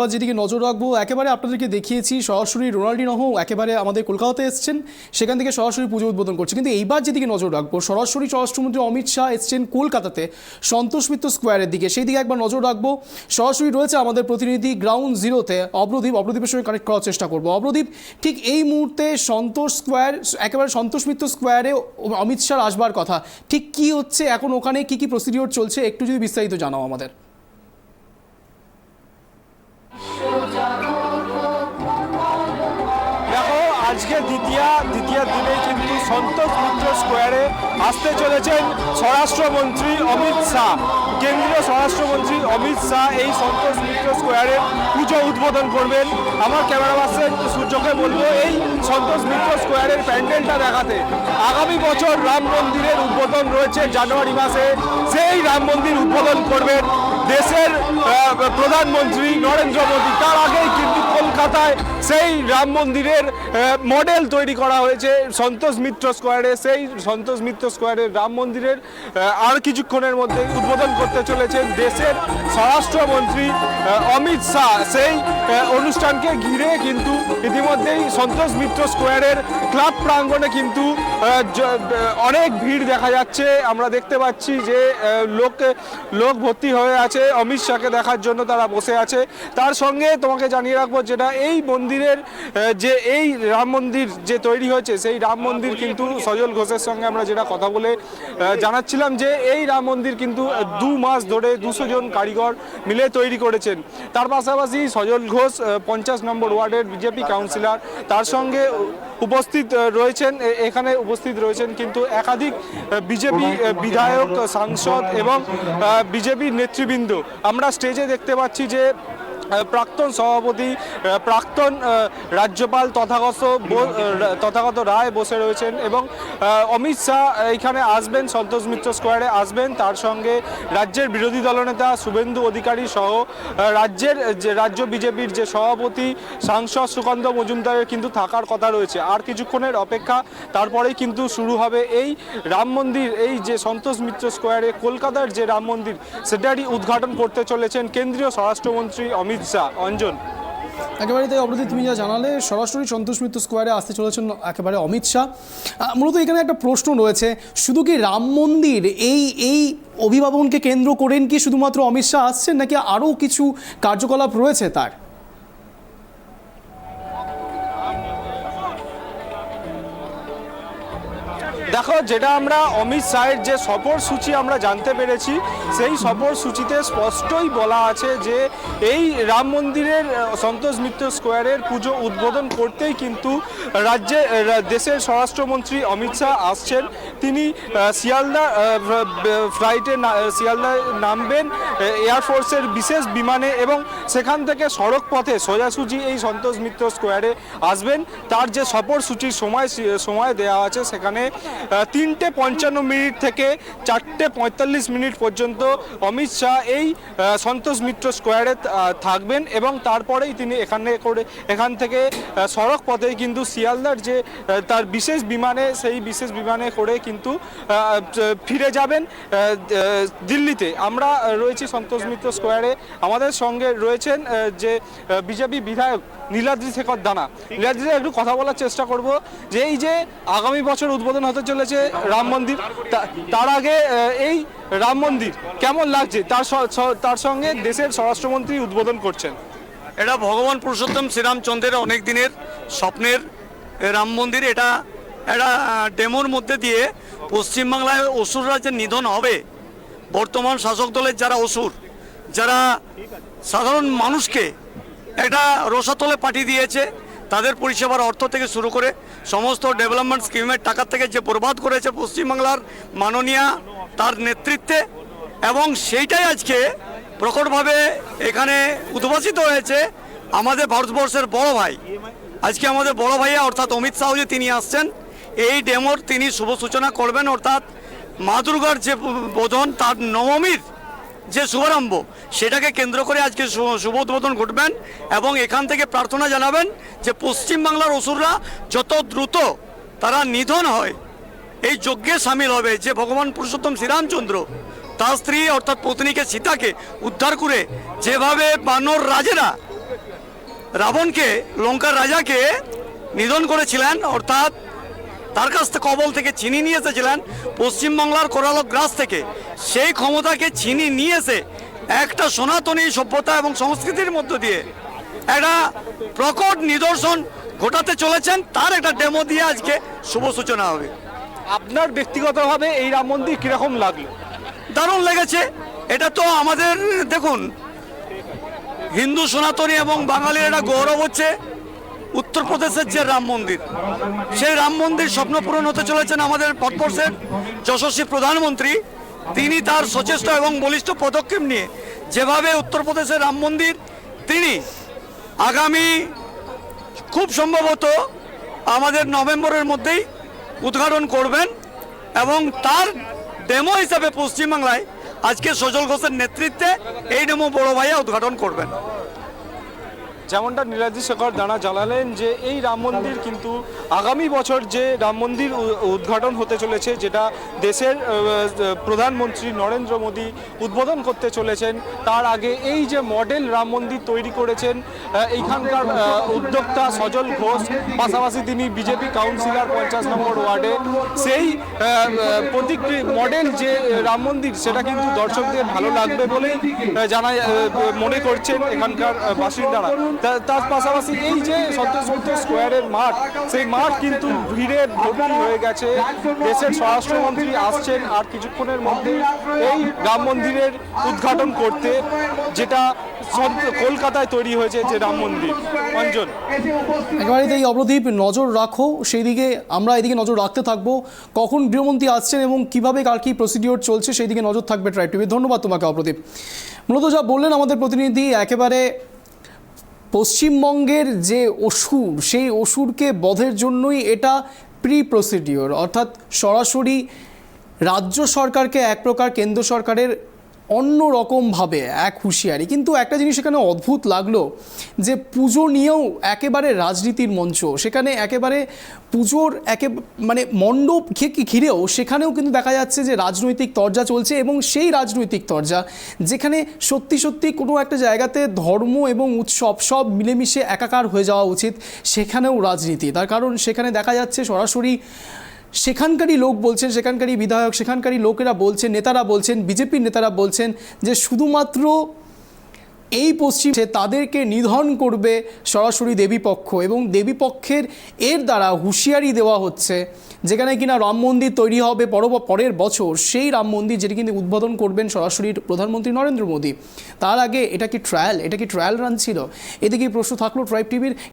বা যেদিকে নজর রাখবো একেবারে আপনাদেরকে দেখিয়েছি সরাসরি রোনাল্ডিনহো একেবারে আমাদের কলকাতাতে এসেছেন, সেখান থেকে সরাসরি পুজো উদ্বোধন করছে। কিন্তু এইবার যেদিকে নজর রাখবো সরাসরি স্বরাষ্ট্রমন্ত্রী অমিত শাহ এসেছেন কলকাতাতে সন্তোষ মিত্র স্কোয়ারের দিকে, সেই দিকে একবার নজর রাখবো। সরাসরি রয়েছে আমাদের প্রতিনিধি গ্রাউন্ড জিরোতে অব্রদীপের সঙ্গে কানেক্ট করার চেষ্টা করবো। অব্রদীপ, ঠিক এই মুহূর্তে সন্তোষ স্কোয়ার একেবারে সন্তোষ মিত্র স্কোয়ারে অমিত শাহ আসবার কথা, ঠিক কি হচ্ছে এখন ওখানে, কি কি প্রসিডিওর চলছে, একটু যদি বিস্তারিত জানাও আমাদের। দেখো, আজকে দ্বিতীয় দিনে কিন্তু সন্তোষ মিত্র স্কোয়ারে আসতে চলেছেন স্বরাষ্ট্রমন্ত্রী অমিত শাহ। কেন্দ্রীয় স্বরাষ্ট্রমন্ত্রী অমিত শাহ এই সন্তোষ মিত্র স্কোয়ারে পুজো উদ্বোধন করবেন। আমার ক্যামেরা পার্সন সূর্যকে বলবো এই সন্তোষ মিত্র স্কোয়ারের প্যান্ডেলটা দেখাতে। আগামী বছর রাম মন্দিরের উদ্বোধন রয়েছে জানুয়ারি মাসে, সেই রাম মন্দির উদ্বোধন করবেন দেশের প্রধানমন্ত্রী নরেন্দ্র মোদী। তার আগেই কিন্তু কলকাতায় সেই রাম মন্দিরের মডেল তৈরি করা হয়েছে সন্তোষ মিত্র স্কোয়ারে। সেই সন্তোষ মিত্র স্কোয়ারের রাম মন্দিরের আর কিছুক্ষণের মধ্যে উদ্বোধন করতে চলেছেন দেশের স্বরাষ্ট্রমন্ত্রী অমিত শাহ। সেই অনুষ্ঠানকে ঘিরে কিন্তু ইতিমধ্যেই সন্তোষ মিত্র স্কোয়ারের ক্লাব প্রাঙ্গণে কিন্তু অনেক ভিড় দেখা যাচ্ছে। আমরা দেখতে পাচ্ছি যে লোক ভর্তি হয়ে আছে, অমিত শাহকে দেখার জন্য তারা বসে আছে। তার সঙ্গে তোমাকে জানিয়ে রাখবো যেটা এই মন্দিরের যে এই রাম মন্দির যে তৈরি হয়েছে, সেই রাম মন্দির কিন্তু সজল ঘোষের সঙ্গে আমরা যেটা কথা বলে জানাচ্ছিলাম যে এই রাম মন্দির কিন্তু 2 মাস ধরে 200 জন কারিগর মিলে তৈরি করেছেন। তার পাশাপাশি সজল ঘোষ 50 নম্বর ওয়ার্ডের বিজেপি কাউন্সিলর, তার সঙ্গে এখানে উপস্থিত রয়েছেন কিন্তু একাধিক বিজেপি বিধায়ক, সাংসদ এবং বিজেপির নেতৃবৃন্দ। আমরা স্টেজে দেখতে পাচ্ছি যে প্রাক্তন সভাপতি, প্রাক্তন রাজ্যপাল তথাগত রায় বসে রয়েছেন এবং অমিত শাহ এইখানে আসবেন, সন্তোষ মিত্র স্কোয়ারে আসবেন। তার সঙ্গে রাজ্যের বিরোধী দলনেতা শুভেন্দু অধিকারী সহ রাজ্য বিজেপির যে সভাপতি, সাংসদ সুকান্ত মজুমদারের কিন্তু থাকার কথা রয়েছে। আর কিছুক্ষণের অপেক্ষা, তারপরেই কিন্তু শুরু হবে এই রাম মন্দির। এই যে সন্তোষ মিত্র স্কোয়ারে কলকাতার যে রাম মন্দির, সেটারই উদ্ঘাটন করতে চলেছেন কেন্দ্রীয় স্বরাষ্ট্রমন্ত্রী অমিত শাহ। অঞ্জন, একেবারে তাই অবধি তুমি যা জানালে, সরাসরি সন্তোষ মিত্র স্কোয়ারে আসতে চলেছেন একেবারে অমিত শাহ। মূলত এখানে একটা প্রশ্ন রয়েছে, শুধু কি রাম মন্দির এই অভিভাবনকে কেন্দ্র করেন কি শুধুমাত্র অমিত শাহ আসছেন, নাকি আরও কিছু কার্যকলাপ রয়েছে তার? দেখো, যেটা আমরা অমিত শাহের যে সফরসূচি আমরা জানতে পেরেছি, সেই সফরসূচিতে স্পষ্টই বলা আছে যে এই রাম মন্দিরের সন্তোষ মিত্র স্কোয়ারের পুজো উদ্বোধন করতেই কিন্তু দেশের স্বরাষ্ট্রমন্ত্রী অমিত শাহ আসছেন। তিনি শিয়ালদা শিয়ালদায় নামবেন এয়ারফোর্সের বিশেষ বিমানে এবং সেখান থেকে সড়ক পথে সোজাসুজি এই সন্তোষ মিত্র স্কোয়ারে আসবেন। তার যে সফরসূচির সময় দেওয়া আছে, সেখানে 3:55 থেকে 4:45 পর্যন্ত অমিত শাহ এই সন্তোষ মিত্র স্কোয়ারে থাকবেন এবং তারপরেই তিনি এখান থেকে সড়ক পথে কিন্তু শিয়ালদার যে তার বিশেষ বিমানে, সেই বিশেষ বিমানে করে কিন্তু ফিরে যাবেন দিল্লিতে। আমরা রয়েছি সন্তোষ মিত্র স্কোয়ারে, আমাদের সঙ্গে রয়েছেন যে বিজেপি বিধায়ক নীলাদ্রি শেখর দানা। নীলাদ্রি, একটু কথা বলার চেষ্টা করব যে এই যে আগামী বছর উদ্বোধন হতে চলেছে রাম মন্দির, তার আগে এই রাম মন্দির কেমন লাগছে, তার সঙ্গে দেশের স্বরাষ্ট্রমন্ত্রী উদ্বোধন করছেন। এটা ভগবান পুরুষোত্তম শ্রীরামচন্দ্রের অনেক দিনের স্বপ্নের রাম মন্দির। এটা একটা ডেমোর মধ্যে দিয়ে পশ্চিমবাংলায় অসুররা যে নিধন হবে, বর্তমান শাসক দলের যারা অসুর, যারা সাধারণ মানুষকে একটা রসাতলে পাঠিয়ে দিয়েছে, তাদের পরিষেবার অর্থ থেকে শুরু করে সমস্ত ডেভেলপমেন্ট স্কিমের টাকা থেকে যে বরবাদ করেছে পশ্চিমবাংলার মাননীয়া তার নেতৃত্বে, এবং সেইটাই আজকে প্রকটভাবে এখানে উদ্ভাসিত হয়েছে আমাদের ভারতবর্ষের বড় ভাই। আজকে আমাদের বড় ভাইয়া অর্থাৎ অমিত শাহ যে তিনি আসছেন, এই ডেমোর তিনি শুভ সূচনা করবেন, অর্থাৎ মা দুর্গার যে বোধন তার নবমীর যে শুভারম্ভ, সেটাকে কেন্দ্র করে আজকে শুভ উদ্বোধন ঘটবেন এবং এখান থেকে প্রার্থনা জানাবেন যে পশ্চিমবাংলার অসুররা যত দ্রুত তারা নিধন হয়, এই যজ্ঞে সামিল হবে। যে ভগবান পুরুষোত্তম শ্রীরামচন্দ্র তার স্ত্রী অর্থাৎ পত্নীকে সীতাকে উদ্ধার করে যেভাবে বানর রাজেরা রাবণকে, লঙ্কার রাজাকে নিধন করেছিলেন, অর্থাৎ তার কাছ থেকে কবল থেকে ছিনিয়ে নিয়ে এসেছিলেন পশ্চিমবাংলার কোরালগ্রাস থেকে। সেই ক্ষমতাকে ছিনিয়ে নিয়ে এসে একটা সনাতনী সভ্যতা এবং সংস্কৃতির মধ্য দিয়ে একটা প্রকট নিদর্শন ঘটাতে চলেছেন, তার একটা ডেমো দিয়ে আজকে শুভ সূচনা হবে। আপনার ব্যক্তিগতভাবে এই রাম মন্দির কিরকম লাগলো? দারুণ লেগেছে। এটা তো আমাদের, দেখুন, হিন্দু সনাতনী এবং বাঙালির একটা গৌরব হচ্ছে উত্তরপ্রদেশের যে রাম মন্দির, সেই রাম মন্দির স্বপ্ন পূরণ হতে চলেছেন আমাদের ভারতবর্ষের যশস্বী প্রধানমন্ত্রী। তিনি তার সচেষ্ট এবং বলিষ্ঠ পদক্ষেপ নিয়ে যেভাবে উত্তরপ্রদেশের রাম মন্দির তিনি আগামী খুব সম্ভবত আমাদের নভেম্বরের মধ্যেই উদ্ঘাটন করবেন, এবং তার ডেমো হিসাবে পশ্চিমবাংলায় আজকে সজল ঘোষের নেতৃত্বে এই ডেমো বড় ভাইয়া উদ্ঘাটন করবেন। যেমনটা নীলাদ্রি শেখর দানা জানালেন যে এই রাম মন্দির কিন্তু আগামী বছর যে রাম মন্দির উদ্ঘাটন হতে চলেছে, যেটা দেশের প্রধানমন্ত্রী নরেন্দ্র মোদী উদ্বোধন করতে চলেছেন, তার আগে এই যে মডেল রাম মন্দির তৈরি করেছেন এইখানকার উদ্যোক্তা সজল ঘোষ, পাশাপাশি তিনি বিজেপি কাউন্সিলর 50 নম্বর ওয়ার্ডে, সেই মডেল যে রাম মন্দির সেটা কিন্তু দর্শকদের ভালো লাগবে বলেই মনে করছেন এখানকার বাসিন্দারা। তার পাশাপাশি এই যে সন্তোষ মিত্র স্কোয়ারের মাঠ, সেই মাঠ কিন্তু ভিড়ে ভর্তি হয়ে গেছে। দেশের স্বরাষ্ট্রমন্ত্রী আসছেন আর কিছুক্ষণের মধ্যে এই রাম মন্দিরের উদ্ঘাটন করতে, যেটা কলকাতায় তৈরি হয়েছে যে রাম মন্দির। অঞ্জন, একেবারে এই অবদ্বীপ নজর রাখো, সেই দিকে আমরা এদিকে নজর রাখতে থাকবো, কখন গৃহমন্ত্রী আসছেন এবং কিভাবে কার কি প্রসিডিওর চলছে সেই দিকে নজর থাকবে ট্রাইব টিভি। ধন্যবাদ তোমাকে অবদ্বীপ। মূলত যা বললেন আমাদের প্রতিনিধি, একেবারে পশ্চিমবঙ্গের যে অসুর, সেই অসুরকে বধের জন্যই এটা প্রি প্রসিডিওর, অর্থাৎ সরাসরি রাজ্য সরকারকে এক প্রকার কেন্দ্র সরকারের অন্য রকমভাবে এক হুঁশিয়ারি। কিন্তু একটা জিনিস এখানে অদ্ভুত লাগলো যে পুজো নিয়েও একেবারে রাজনীতির মঞ্চ, সেখানে একেবারে পুজোর মানে মণ্ডপ ঘিরেও সেখানেও কিন্তু দেখা যাচ্ছে যে রাজনৈতিক তরজা চলছে, এবং সেই রাজনৈতিক তরজা যেখানে সত্যি সত্যি কোনো একটা জায়গাতে ধর্ম এবং উৎসব সব মিলেমিশে একাকার হয়ে যাওয়া উচিত, সেখানেও রাজনীতি। তার কারণ সেখানে দেখা যাচ্ছে সরাসরি সেখানকারই লোক বলছেন, সেখানকারই বিধায়ক, সেখানকারই লোকেরা বলছেন, নেতারা বলছেন, বিজেপির নেতারা বলছেন যে শুধুমাত্র এই পশ্চিমে তাদেরকে নিধন করবে সরাসরি দেবীপক্ষ, এবং দেবীপক্ষের এর দ্বারা হুঁশিয়ারি দেওয়া হচ্ছে যেখানে কিনা রাম মন্দির তৈরি হবে পরের বছর, সেই রাম মন্দির যেটি কিন্তু উদ্বোধন করবেন সরাসরি প্রধানমন্ত্রী নরেন্দ্র মোদী। তার আগে এটা কি ট্রায়াল রান ছিল? এদিকে প্রশ্ন থাকলো ট্রাইব টিভির।